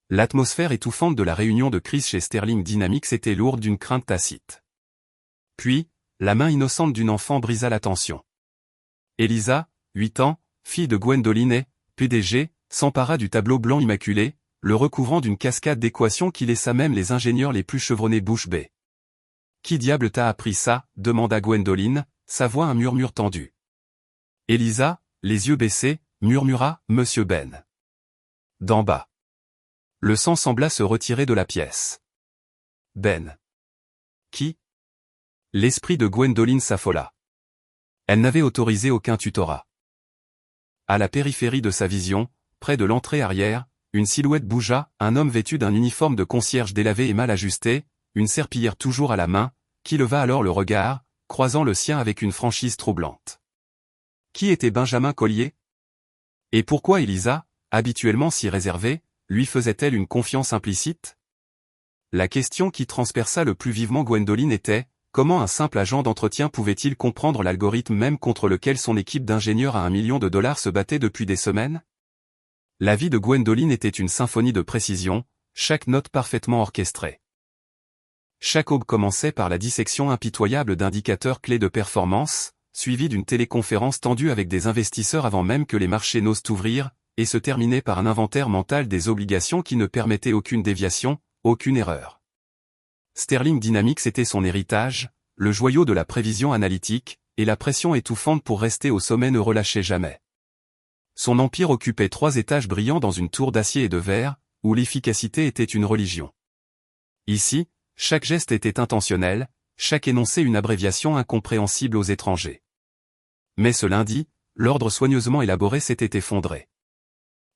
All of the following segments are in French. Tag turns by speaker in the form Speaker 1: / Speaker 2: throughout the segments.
Speaker 1: L'atmosphère étouffante de la réunion de crise chez Sterling Dynamics était lourde d'une crainte tacite. Puis, la main innocente d'une enfant brisa la tension. Elisa, 8 ans, fille de Gwendoline, PDG, s'empara du tableau blanc immaculé, le recouvrant d'une cascade d'équations qui laissa même les ingénieurs les plus chevronnés bouche bée. « Qui diable t'a appris ça ?» demanda Gwendoline, sa voix un murmure tendu. Elisa, les yeux baissés, murmura « Monsieur Ben. » D'en bas. Le sang sembla se retirer de la pièce. Ben. Qui? L'esprit de Gwendoline s'affola. Elle n'avait autorisé aucun tutorat. À la périphérie de sa vision, près de l'entrée arrière, une silhouette bougea, un homme vêtu d'un uniforme de concierge délavé et mal ajusté, une serpillière toujours à la main, qui leva alors le regard, croisant le sien avec une franchise troublante. Qui était Benjamin Collier? Et pourquoi Elisa, habituellement si réservée, lui faisait-elle une confiance implicite? La question qui transperça le plus vivement Gwendoline était: comment un simple agent d'entretien pouvait-il comprendre l'algorithme même contre lequel son équipe d'ingénieurs à $1 million se battait depuis des semaines? La vie de Gwendoline était une symphonie de précision, chaque note parfaitement orchestrée. Chaque aube commençait par la dissection impitoyable d'indicateurs clés de performance, suivie d'une téléconférence tendue avec des investisseurs avant même que les marchés n'osent ouvrir, et se terminait par un inventaire mental des obligations qui ne permettait aucune déviation, aucune erreur. Sterling Dynamics était son héritage, le joyau de la prévision analytique, et la pression étouffante pour rester au sommet ne relâchait jamais. Son empire occupait 3 étages brillants dans une tour d'acier et de verre, où l'efficacité était une religion. Ici, chaque geste était intentionnel, chaque énoncé une abréviation incompréhensible aux étrangers. Mais ce lundi, l'ordre soigneusement élaboré s'était effondré.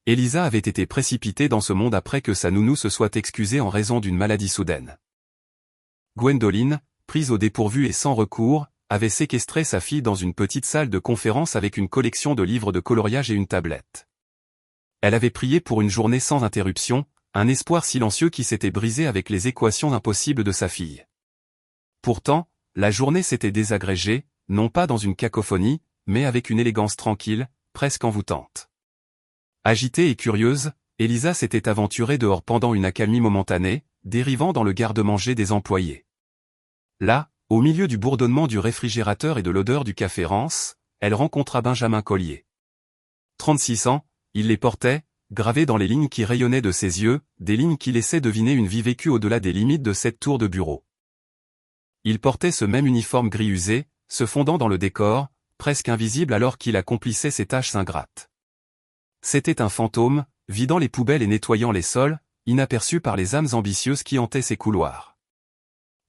Speaker 1: Elisa avait été précipitée dans ce monde après que sa nounou se soit excusée en raison d'une maladie soudaine. Gwendoline, prise au dépourvu et sans recours, avait séquestré sa fille dans une petite salle de conférence avec une collection de livres de coloriage et une tablette. Elle avait prié pour une journée sans interruption, un espoir silencieux qui s'était brisé avec les équations impossibles de sa fille. Pourtant, la journée s'était désagrégée, non pas dans une cacophonie, mais avec une élégance tranquille, presque envoûtante. Agitée et curieuse, Elisa s'était aventurée dehors pendant une accalmie momentanée, dérivant dans le garde-manger des employés. Là, au milieu du bourdonnement du réfrigérateur et de l'odeur du café rance, elle rencontra Benjamin Collier. 36 ans, il les portait, gravés dans les lignes qui rayonnaient de ses yeux, des lignes qui laissaient deviner une vie vécue au-delà des limites de cette tour de bureau. Il portait ce même uniforme gris usé, se fondant dans le décor, presque invisible alors qu'il accomplissait ses tâches ingrates. C'était un fantôme, vidant les poubelles et nettoyant les sols, inaperçu par les âmes ambitieuses qui hantaient ses couloirs.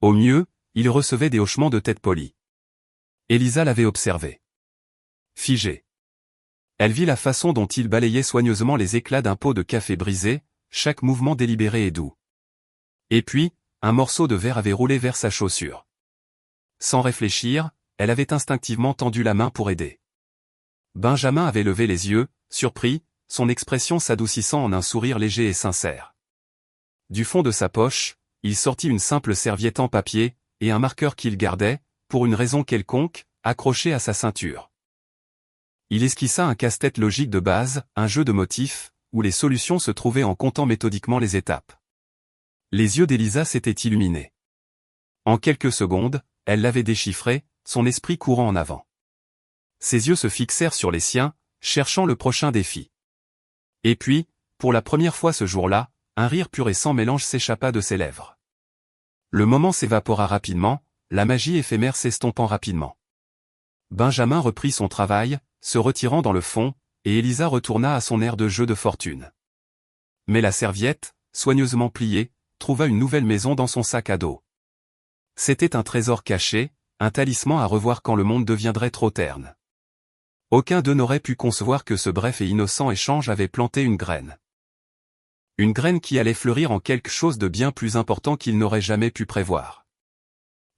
Speaker 1: Au mieux, il recevait des hochements de tête polis. Elisa l'avait observé. Figée. Elle vit la façon dont il balayait soigneusement les éclats d'un pot de café brisé, chaque mouvement délibéré et doux. Et puis, un morceau de verre avait roulé vers sa chaussure. Sans réfléchir, elle avait instinctivement tendu la main pour aider. Benjamin avait levé les yeux, surpris, son expression s'adoucissant en un sourire léger et sincère. Du fond de sa poche, il sortit une simple serviette en papier, et un marqueur qu'il gardait, pour une raison quelconque, accroché à sa ceinture. Il esquissa un casse-tête logique de base, un jeu de motifs, où les solutions se trouvaient en comptant méthodiquement les étapes. Les yeux d'Elisa s'étaient illuminés. En quelques secondes, elle l'avait déchiffré, son esprit courant en avant. Ses yeux se fixèrent sur les siens, cherchant le prochain défi. Et puis, pour la première fois ce jour-là, un rire pur et sans mélange s'échappa de ses lèvres. Le moment s'évapora rapidement, la magie éphémère s'estompant rapidement. Benjamin reprit son travail, se retirant dans le fond, et Elisa retourna à son air de jeu de fortune. Mais la serviette, soigneusement pliée, trouva une nouvelle maison dans son sac à dos. C'était un trésor caché, un talisman à revoir quand le monde deviendrait trop terne. Aucun d'eux n'aurait pu concevoir que ce bref et innocent échange avait planté une graine. Une graine qui allait fleurir en quelque chose de bien plus important qu'ils n'auraient jamais pu prévoir.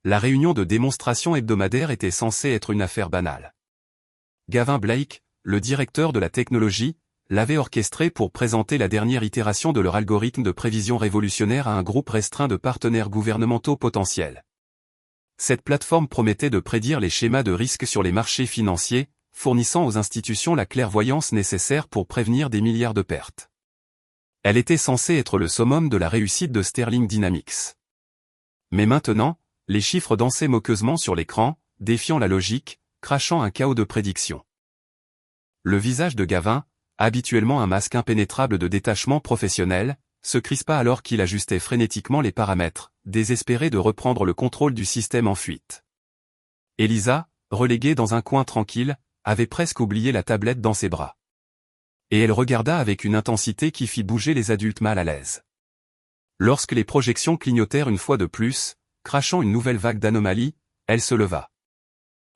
Speaker 1: La réunion de démonstration hebdomadaire était censée être une affaire banale. Gavin Blake, le directeur de la technologie, l'avait orchestrée pour présenter la dernière itération de leur algorithme de prévision révolutionnaire à un groupe restreint de partenaires gouvernementaux potentiels. Cette plateforme promettait de prédire les schémas de risque sur les marchés financiers, fournissant aux institutions la clairvoyance nécessaire pour prévenir des milliards de pertes. Elle était censée être le summum de la réussite de Sterling Dynamics. Mais maintenant, les chiffres dansaient moqueusement sur l'écran, défiant la logique, crachant un chaos de prédictions. Le visage de Gavin, habituellement un masque impénétrable de détachement professionnel, se crispa alors qu'il ajustait frénétiquement les paramètres, désespéré de reprendre le contrôle du système en fuite. Elisa, reléguée dans un coin tranquille, avait presque oublié la tablette dans ses bras. Et elle regarda avec une intensité qui fit bouger les adultes mal à l'aise. Lorsque les projections clignotèrent une fois de plus, crachant une nouvelle vague d'anomalies, elle se leva.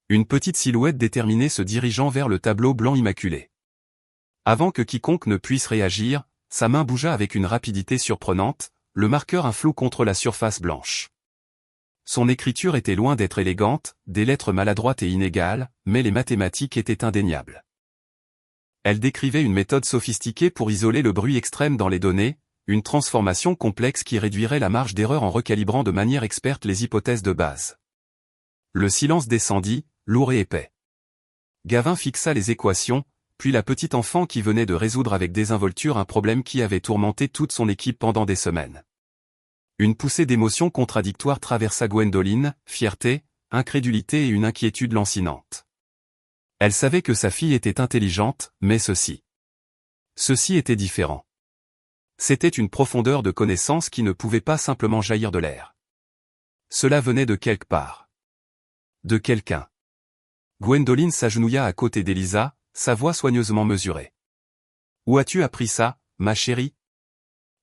Speaker 1: Une petite silhouette déterminée se dirigeant vers le tableau blanc immaculé. Avant que quiconque ne puisse réagir, sa main bougea avec une rapidité surprenante, le marqueur un flou contre la surface blanche. Son écriture était loin d'être élégante, des lettres maladroites et inégales, mais les mathématiques étaient indéniables. Elle décrivait une méthode sophistiquée pour isoler le bruit extrême dans les données, une transformation complexe qui réduirait la marge d'erreur en recalibrant de manière experte les hypothèses de base. Le silence descendit, lourd et épais. Gavin fixa les équations, puis la petite enfant qui venait de résoudre avec désinvolture un problème qui avait tourmenté toute son équipe pendant des semaines. Une poussée d'émotions contradictoires traversa Gwendoline, fierté, incrédulité et une inquiétude lancinante. Elle savait que sa fille était intelligente, mais ceci était différent. C'était une profondeur de connaissance qui ne pouvait pas simplement jaillir de l'air. Cela venait de quelque part. De quelqu'un. Gwendoline s'agenouilla à côté d'Elisa, sa voix soigneusement mesurée. « Où as-tu appris ça, ma chérie ?»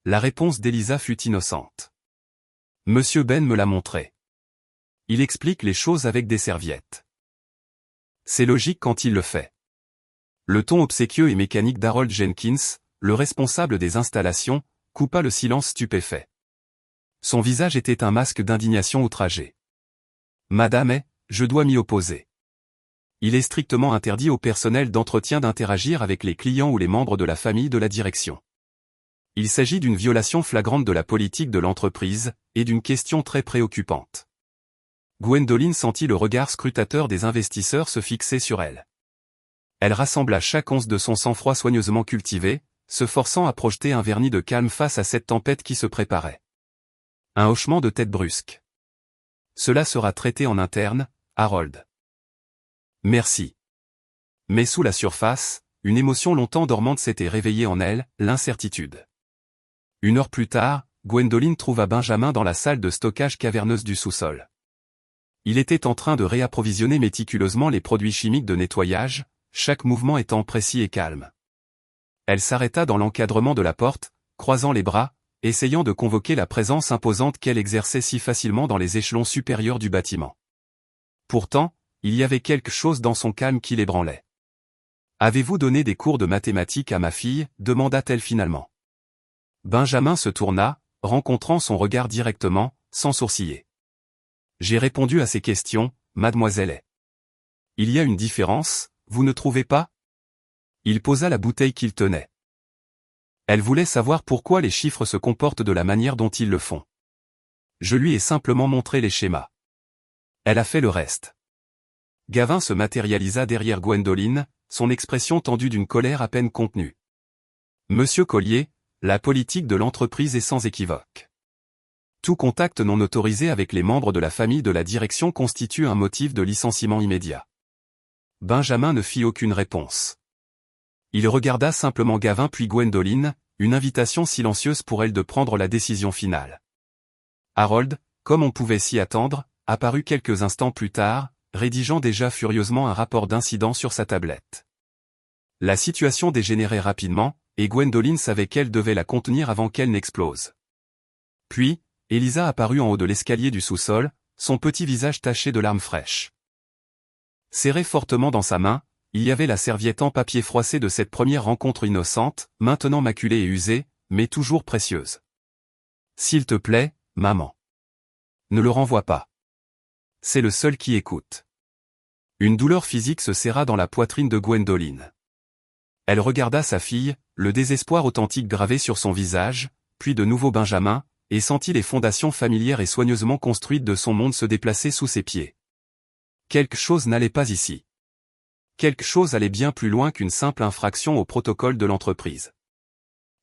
Speaker 1: La réponse d'Elisa fut innocente. « Monsieur Ben me l'a montré. Il explique les choses avec des serviettes. C'est logique quand il le fait. » Le ton obséquieux et mécanique d'Harold Jenkins, le responsable des installations, coupa le silence stupéfait. Son visage était un masque d'indignation outragée. « Madame, je dois m'y opposer. Il est strictement interdit au personnel d'entretien d'interagir avec les clients ou les membres de la famille de la direction. Il s'agit d'une violation flagrante de la politique de l'entreprise, et d'une question très préoccupante. » Gwendoline sentit le regard scrutateur des investisseurs se fixer sur elle. Elle rassembla chaque once de son sang-froid soigneusement cultivé, se forçant à projeter un vernis de calme face à cette tempête qui se préparait. Un hochement de tête brusque. « Cela sera traité en interne, Harold. » « Merci. » Mais sous la surface, une émotion longtemps dormante s'était réveillée en elle, l'incertitude. 1 heure plus tard, Gwendoline trouva Benjamin dans la salle de stockage caverneuse du sous-sol. Il était en train de réapprovisionner méticuleusement les produits chimiques de nettoyage, chaque mouvement étant précis et calme. Elle s'arrêta dans l'encadrement de la porte, croisant les bras, essayant de convoquer la présence imposante qu'elle exerçait si facilement dans les échelons supérieurs du bâtiment. Pourtant, il y avait quelque chose dans son calme qui l'ébranlait. « Avez-vous donné des cours de mathématiques à ma fille ?» demanda-t-elle finalement. Benjamin se tourna, rencontrant son regard directement, sans sourciller. « J'ai répondu à ces questions, mademoiselle. Il y a une différence, vous ne trouvez pas ?» Il posa la bouteille qu'il tenait. Elle voulait savoir pourquoi les chiffres se comportent de la manière dont ils le font. Je lui ai simplement montré les schémas. Elle a fait le reste. Gavin se matérialisa derrière Gwendoline, son expression tendue d'une colère à peine contenue. « Monsieur Collier, la politique de l'entreprise est sans équivoque. Tout contact non autorisé avec les membres de la famille de la direction constitue un motif de licenciement immédiat. » Benjamin ne fit aucune réponse. Il regarda simplement Gavin puis Gwendoline, une invitation silencieuse pour elle de prendre la décision finale. Harold, comme on pouvait s'y attendre, apparut quelques instants plus tard, rédigeant déjà furieusement un rapport d'incident sur sa tablette. La situation dégénérait rapidement, et Gwendoline savait qu'elle devait la contenir avant qu'elle n'explose. Puis, Elisa apparut en haut de l'escalier du sous-sol, son petit visage taché de larmes fraîches. Serré fortement dans sa main, il y avait la serviette en papier froissé de cette première rencontre innocente, maintenant maculée et usée, mais toujours précieuse. « S'il te plaît, maman. Ne le renvoie pas. C'est le seul qui écoute. » Une douleur physique se serra dans la poitrine de Gwendoline. Elle regarda sa fille, le désespoir authentique gravé sur son visage, puis de nouveau Benjamin, et sentit les fondations familières et soigneusement construites de son monde se déplacer sous ses pieds. Quelque chose n'allait pas ici. Quelque chose allait bien plus loin qu'une simple infraction au protocole de l'entreprise.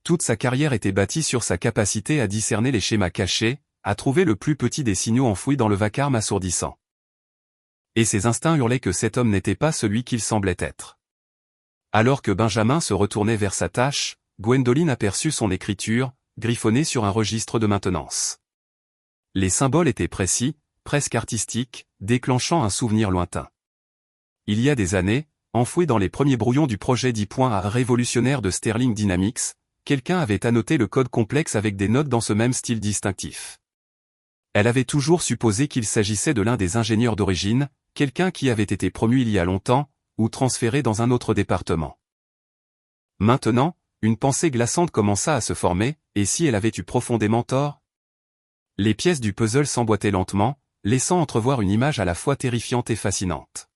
Speaker 1: Toute sa carrière était bâtie sur sa capacité à discerner les schémas cachés, à trouver le plus petit des signaux enfouis dans le vacarme assourdissant. Et ses instincts hurlaient que cet homme n'était pas celui qu'il semblait être. Alors que Benjamin se retournait vers sa tâche, Gwendoline aperçut son écriture, griffonnée sur un registre de maintenance. Les symboles étaient précis, presque artistiques, déclenchant un souvenir lointain. Il y a des années, enfoui dans les premiers brouillons du projet 10 points à révolutionnaire de Sterling Dynamics, quelqu'un avait annoté le code complexe avec des notes dans ce même style distinctif. Elle avait toujours supposé qu'il s'agissait de l'un des ingénieurs d'origine, quelqu'un qui avait été promu il y a longtemps, ou transféré dans un autre département. Maintenant, une pensée glaçante commença à se former, et si elle avait eu profondément tort? Les pièces du puzzle s'emboîtaient lentement, laissant entrevoir une image à la fois terrifiante et fascinante.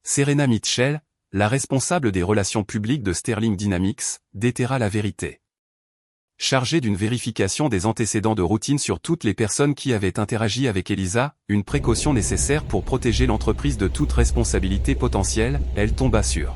Speaker 1: Serena Mitchell, la responsable des relations publiques de Sterling Dynamics, déterra la vérité. Chargée d'une vérification des antécédents de routine sur toutes les personnes qui avaient interagi avec Elisa, une précaution nécessaire pour protéger l'entreprise de toute responsabilité potentielle, elle tomba sur